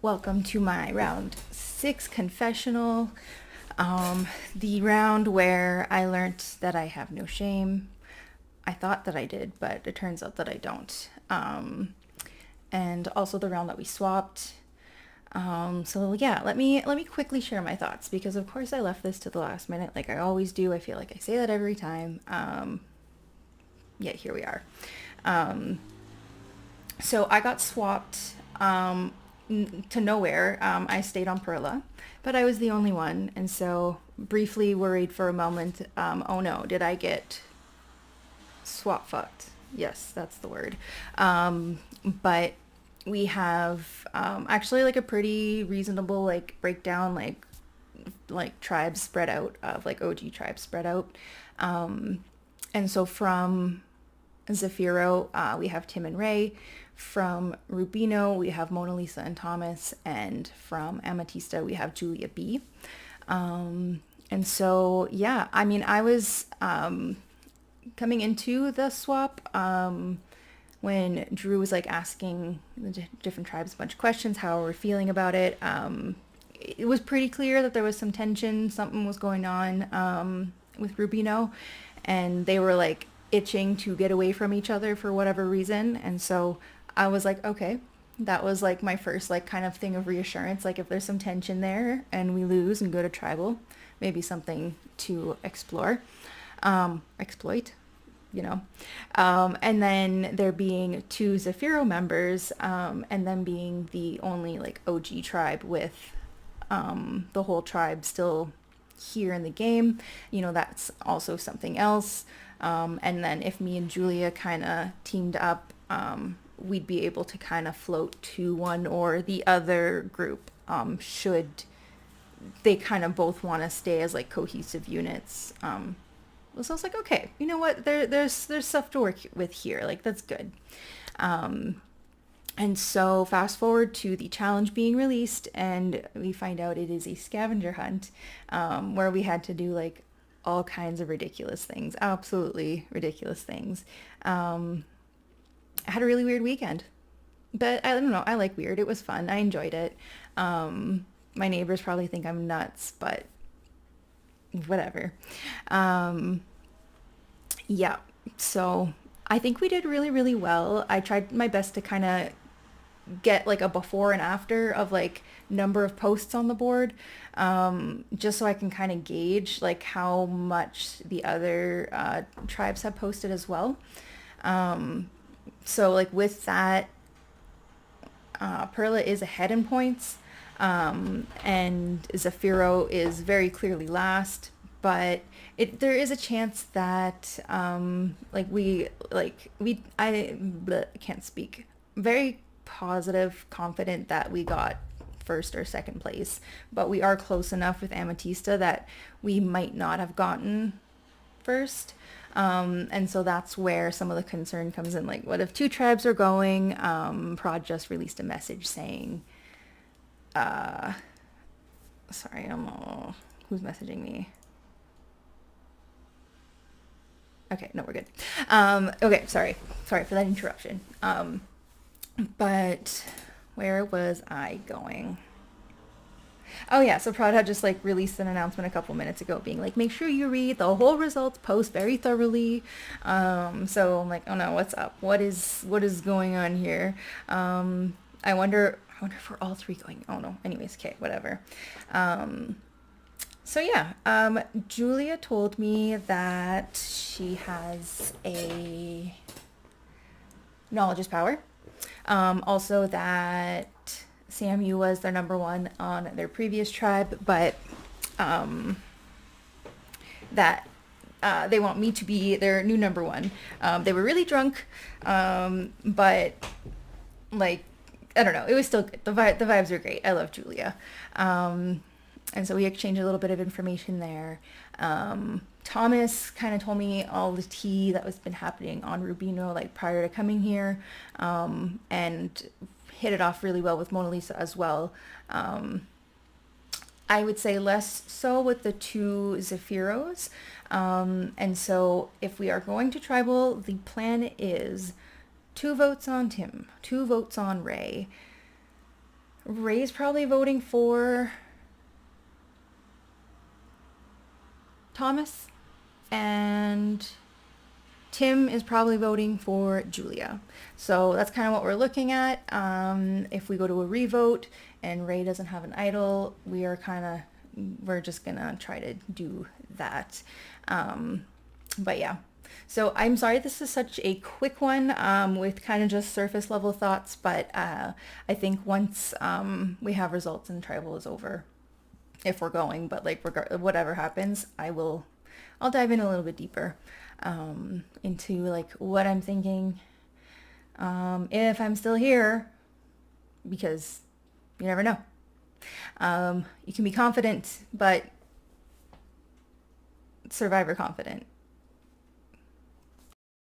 Welcome to my round 6 confessional. The round where I learned that I have no shame. I thought that I did, but it turns out that I don't. And also the round that we swapped. So yeah, let me quickly share my thoughts because of course I left this to the last minute like I always do. I feel like I say that every time. Yeah, here we are. Um, so I got swapped to nowhere. I stayed on Perla, but I was the only one, and so briefly worried for a moment. Oh no, did I get swap fucked? Yes, that's the word. But we have actually like a pretty reasonable like breakdown, like tribes spread out of like OG tribes spread out. And so from Zafiro, we have Tim and Ray. From Rubino, we have Mona Lisa and Thomas. And from Amatista, we have Julia B. And so, yeah, I mean, I was coming into the swap when Drew was like asking the different tribes a bunch of questions, how we're feeling about it. It was pretty clear that there was some tension, something was going on with Rubino, and they were like itching to get away from each other for whatever reason. And so I was like, okay, that was like my first like kind of thing of reassurance. Like if there's some tension there and we lose and go to tribal, maybe something to explore, exploit, you know. And then there being two Zafiro members, and them being the only like OG tribe with the whole tribe still here in the game, you know, that's also something else. And then if me and Julia kind of teamed up, we'd be able to kind of float to one or the other group, should they kind of both want to stay as like cohesive units. So I was like, okay, you know what? There's stuff to work with here. Like that's good. And so fast forward to the challenge being released, and we find out it is a scavenger hunt, where we had to do like all kinds of ridiculous things, absolutely ridiculous things. I had a really weird weekend, but I don't know. I like weird. It was fun. I enjoyed it. My neighbors probably think I'm nuts, but whatever. Um, yeah. So I think we did really, really well. I tried my best to kind of get like a before and after of like number of posts on the board, just so I can kind of gauge like how much the other tribes have posted as well. So like with that, Perla is ahead in points, and Zafiro is very clearly last. But there is a chance that I can't speak. Very positive, confident that we got first or second place, but we are close enough with Amatista that we might not have gotten first. And so that's where some of the concern comes in. Like, what if two tribes are going? Prod just released a message saying, sorry, I don't know who's messaging me. Okay, no, we're good. Okay, sorry for that interruption. But where was I going? Oh yeah, so Prod had just like released an announcement a couple minutes ago being like, make sure you read the whole results post very thoroughly. So I'm like, oh no, what's up? What is going on here? I wonder if we're all three going. Oh no. Anyways, okay, whatever. So yeah, Julia told me that she has a knowledge is power. Also that Samu was their number one on their previous tribe, but that they want me to be their new number one. They were really drunk, but like I don't know, it was still good. The vibes are great. I love Julia, and so we exchanged a little bit of information there. Thomas kind of told me all the tea that was been happening on Rubino like prior to coming here, and hit it off really well with Mona Lisa as well. I would say less so with the two Zafiros. And so if we are going to tribal, the plan is 2 votes on Tim, 2 votes on Ray, Ray's probably voting for Thomas, and Tim is probably voting for Julia. So that's kind of what we're looking at. If we go to a revote and Ray doesn't have an idol, we're just gonna try to do that. But yeah. So I'm sorry this is such a quick one with kind of just surface level thoughts, but I think once we have results and tribal is over, if we're going, but like whatever happens, I'll dive in a little bit deeper into like what I'm thinking if I'm still here, because you never know. You can be confident, but survivor confident.